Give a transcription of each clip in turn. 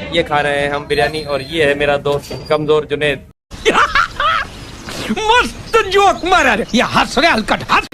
ये खा रहे हैं हम बिरयानी और ये है मेरा दोस्त कमजोर जुनेद। मस्त जोक मारा रे, ये हंस रहे हलकट हंस।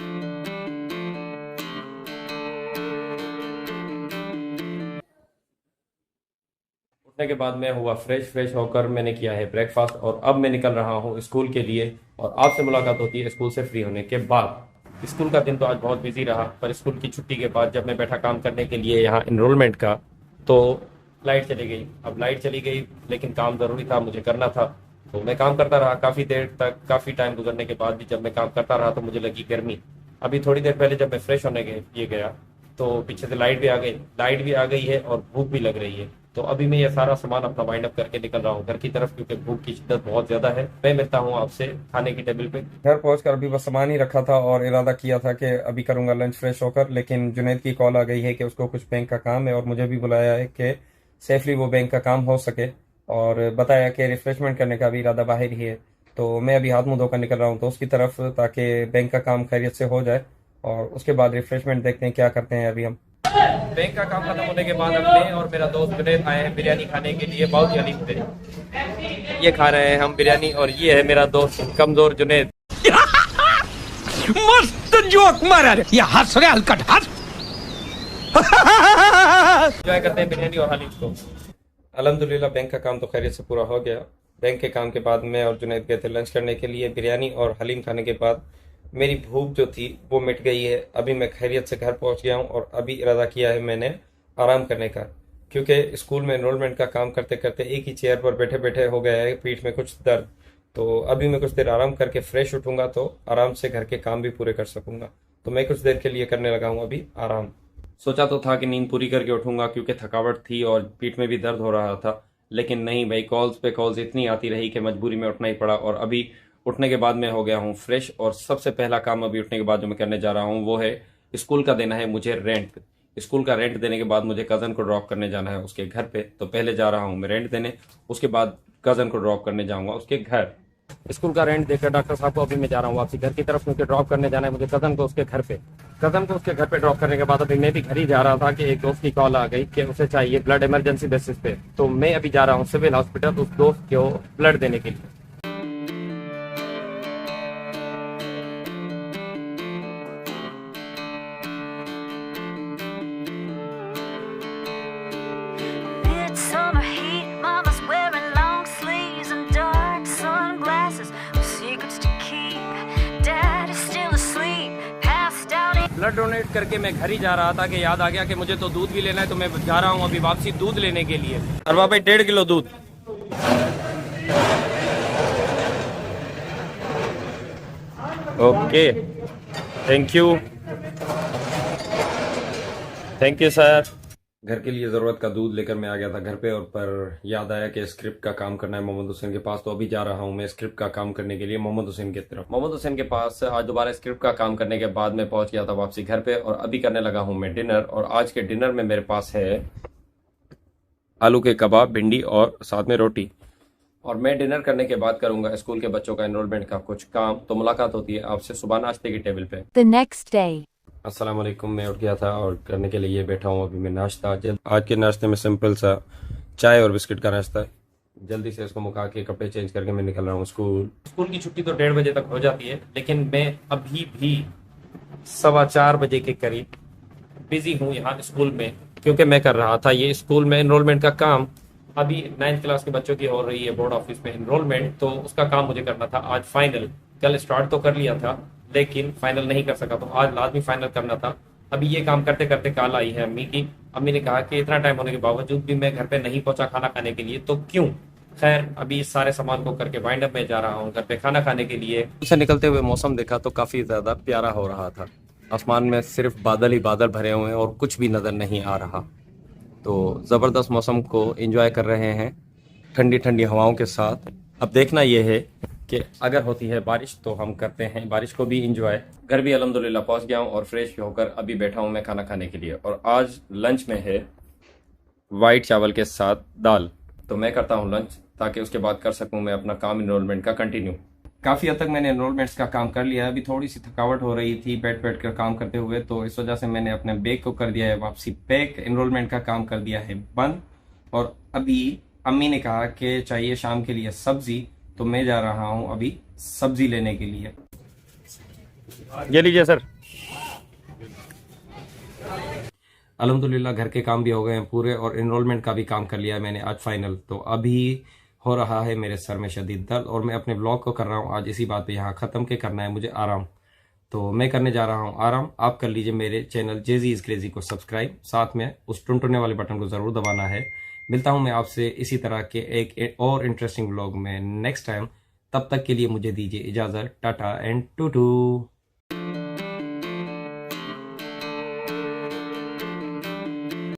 उठने के बाद मैं हुआ फ्रेश होकर मैंने किया है ब्रेकफास्ट और अब मैं निकल रहा हूँ स्कूल के लिए। और आपसे मुलाकात होती है स्कूल से फ्री होने के बाद। स्कूल का दिन तो आज बहुत बिजी रहा, पर स्कूल की छुट्टी के बाद जब मैं बैठा काम करने के लिए यहाँ इनरोलमेंट का, तो लाइट चली गई। अब लाइट चली गई लेकिन काम ज़रूरी था, मुझे करना था, तो मैं काम करता रहा काफ़ी देर तक। काफ़ी टाइम गुजरने के बाद भी जब मैं काम करता रहा तो मुझे लगी गर्मी। अभी थोड़ी देर पहले जब मैं फ्रेश होने गया तो पीछे से लाइट भी आ गई है और भूख भी लग रही है। तो अभी मैं ये सारा सामान अपना वाइंड अप करके निकल रहा हूँ घर की तरफ, क्योंकि भूख की शिद्दत बहुत ज्यादा है। मैं मिलता हूँ आपसे खाने की टेबल पे। घर पहुंचकर अभी बस सामान ही रखा था और इरादा किया था कि अभी करूंगा लंच फ्रेश होकर, लेकिन जुनैद की कॉल आ गई है कि उसको कुछ बैंक का काम है और मुझे भी बुलाया है कि सेफली वो बैंक का काम हो सके, और बताया कि रिफ्रेशमेंट करने का भी इरादा बाहर ही है। तो मैं अभी हाथ मुंह धोकर निकल रहा हूँ दोस्त की तरफ, ताकि बैंक का काम खैरियत से हो जाए और उसके बाद रिफ्रेशमेंट देखते हैं क्या करते हैं अभी हम। बैंक का काम खत्म होने के बाद अब मैं और मेरा दोस्त जुनैद आए हैं बिरयानी खाने के लिए बाउजी हलीम पे। ये खा रहे हैं हम बिरयानी और ये है मेरा दोस्त कमजोर जुनैद। मस्त जोक मारा रे, ये हंस रहे हलकट हंस। एंजॉय करते हैं बिरयानी और हलीम को। अल्हम्दुलिल्लाह बैंक का काम तो खैरियत से पूरा हो गया। बैंक के काम के बाद मैं और जुनैद गए थे लंच करने के लिए। बिरयानी और हलीम खाने के बाद मेरी भूख जो थी वो मिट गई है। अभी मैं खैरियत से घर पहुंच गया हूं और अभी इरादा किया है मैंने आराम करने का, क्योंकि स्कूल में एनरोलमेंट का काम करते करते एक ही चेयर पर बैठे बैठे हो गया है पीठ में कुछ दर्द। तो अभी मैं कुछ देर आराम करके फ्रेश उठूंगा तो आराम से घर के काम भी पूरे कर सकूंगा। तो मैं कुछ देर के लिए करने लगा हूं अभी आराम। सोचा तो था कि नींद पूरी करके उठूंगा क्योंकि थकावट थी और पीठ में भी दर्द हो रहा था, लेकिन नहीं भाई, कॉल्स पे कॉल्स इतनी आती रही कि मजबूरी में उठना ही पड़ा। और अभी उठने के बाद मैं हो गया हूँ फ्रेश और सबसे पहला काम अभी उठने के बाद जो मैं करने जा रहा हूँ वो है स्कूल का देना है मुझे रेंट। स्कूल का रेंट देने के बाद मुझे कज़न को ड्रॉप करने जाना है उसके घर पे। तो पहले जा रहा हूँ मैं रेंट देने, उसके बाद कज़न को ड्रॉप करने जाऊँगा उसके घर। स्कूल का रेंट देकर डॉक्टर साहब को अभी मैं जा रहा हूँ वापसी घर की तरफ, क्योंकि ड्रॉप करने जाना है मुझे कज़न को उसके घर पे। कज़न को उसके घर पे ड्रॉप करने के बाद अभी मैं भी घर ही जा रहा था कि एक दोस्त की कॉल आ गई कि उसे चाहिए ब्लड इमरजेंसी बेसिस पे। तो मैं अभी जा रहा हूँ सिविल हॉस्पिटल उस दोस्त को ब्लड देने के लिए। Summer heat, mama's wearing long sleeves and dark sunglasses with secrets to keep. Dad is still asleep, passed out in blood donate करके मैं घर ही जा रहा था कि याद आ गया कि मुझे तो दूध भी लेना है। तो मैं जा रहा हूँ अभी वापसी दूध लेने के लिए। अरबा भाई 1.5 किलो दूध। Okay, thank you sir. घर के लिए ज़रूरत का दूध लेकर मैं आ गया था घर पे, और पर याद आया कि स्क्रिप्ट का काम करना है मोहम्मद हुसैन के पास। तो अभी जा रहा हूँ मैं स्क्रिप्ट का काम करने के लिए मोहम्मद हुसैन की तरफ। मोहम्मद हुसैन के पास आज दोबारा स्क्रिप्ट का काम करने के बाद मैं पहुंच गया था वापसी घर पे, और अभी करने लगा हूँ मैं डिनर। और आज के डिनर में मेरे पास है आलू के कबाब, भिंडी और साथ में रोटी। और मैं डिनर करने के बाद करूंगा स्कूल के बच्चों का एनरोलमेंट का कुछ काम। तो मुलाकात होती है आपसे सुबह नाश्ते की टेबल पे। The next day. अस्सलाम वालेकुम। मैं उठ गया था और करने के लिए बैठा हूँ अभी मैं नाश्ता। आज के नाश्ते में सिंपल सा चाय और बिस्किट का नाश्ता है। जल्दी से इसको मुका के कपड़े चेंज करके मैं निकल रहा हूँ स्कूल। स्कूल की छुट्टी तो 1:30 बजे तक हो जाती है, लेकिन मैं अभी भी 4:15 बजे के करीब बिजी हूँ यहाँ स्कूल में, क्योंकि मैं कर रहा था ये स्कूल में एनरोलमेंट का काम। अभी 9th क्लास के बच्चों की हो रही है बोर्ड ऑफिस में एनरोलमेंट, तो उसका काम मुझे करना था आज फाइनल। कल स्टार्ट तो कर लिया था लेकिन फाइनल नहीं कर सका, तो आज लाजमी फाइनल करना था। अभी ये काम करते करते कॉल आई है अम्मी की। अम्मी ने कहा कि इतना टाइम होने के बावजूद भी मैं घर पे नहीं पहुंचा खाना खाने के लिए, तो क्यों। खैर अभी इस सारे सामान को करके वाइंड अप में जा रहा हूँ घर पे खाना खाने के लिए। उसे निकलते हुए मौसम देखा तो काफी ज्यादा प्यारा हो रहा था। आसमान में सिर्फ बादल ही बादल भरे हुए हैं और कुछ भी नजर नहीं आ रहा। तो ज़बरदस्त मौसम को एंजॉय कर रहे हैं ठंडी ठंडी हवाओं के साथ। अब देखना यह है कि अगर होती है बारिश तो हम करते हैं बारिश को भी एंजॉय। घर भी अल्हम्दुलिल्लाह पहुंच गया हूं और फ्रेश होकर अभी बैठा हूं मैं खाना खाने के लिए। और आज लंच में है वाइट चावल के साथ दाल। तो मैं करता हूं लंच ताकि उसके बाद कर सकूं मैं अपना काम एनरोलमेंट का कंटिन्यू। काफ़ी हद तक मैंने एनरोलमेंट्स का काम कर लिया है। अभी थोड़ी सी थकावट हो रही थी बैठ कर काम करते हुए, तो इस वजह से मैंने अपने बैग को कर दिया है वापसी पैक। एनरोलमेंट का काम कर दिया है बंद और अभी अम्मी ने कहा कि चाहिए शाम के लिए सब्जी, तो मैं जा रहा हूँ अभी सब्जी लेने के लिए। ये लीजिए सर। अल्हम्दुलिल्लाह घर के काम भी हो गए हैं पूरे और इनरोलमेंट का भी काम कर लिया है मैंने आज फाइनल। तो अभी हो रहा है मेरे सर में शदीद दर्द और मैं अपने ब्लॉग को कर रहा हूँ आज इसी बात पे यहाँ ख़त्म के करना है मुझे आराम। तो मैं करने जा रहा हूँ आराम। आप कर लीजिए मेरे चैनल जेजी इज़ क्रेजी को सब्सक्राइब, साथ में उस टुनटुने वाले बटन को ज़रूर दबाना है। मिलता हूँ मैं आपसे इसी तरह के एक और इंटरेस्टिंग ब्लॉग में नेक्स्ट टाइम। तब तक के लिए मुझे दीजिए इजाज़त। टाटा एंड टू टू।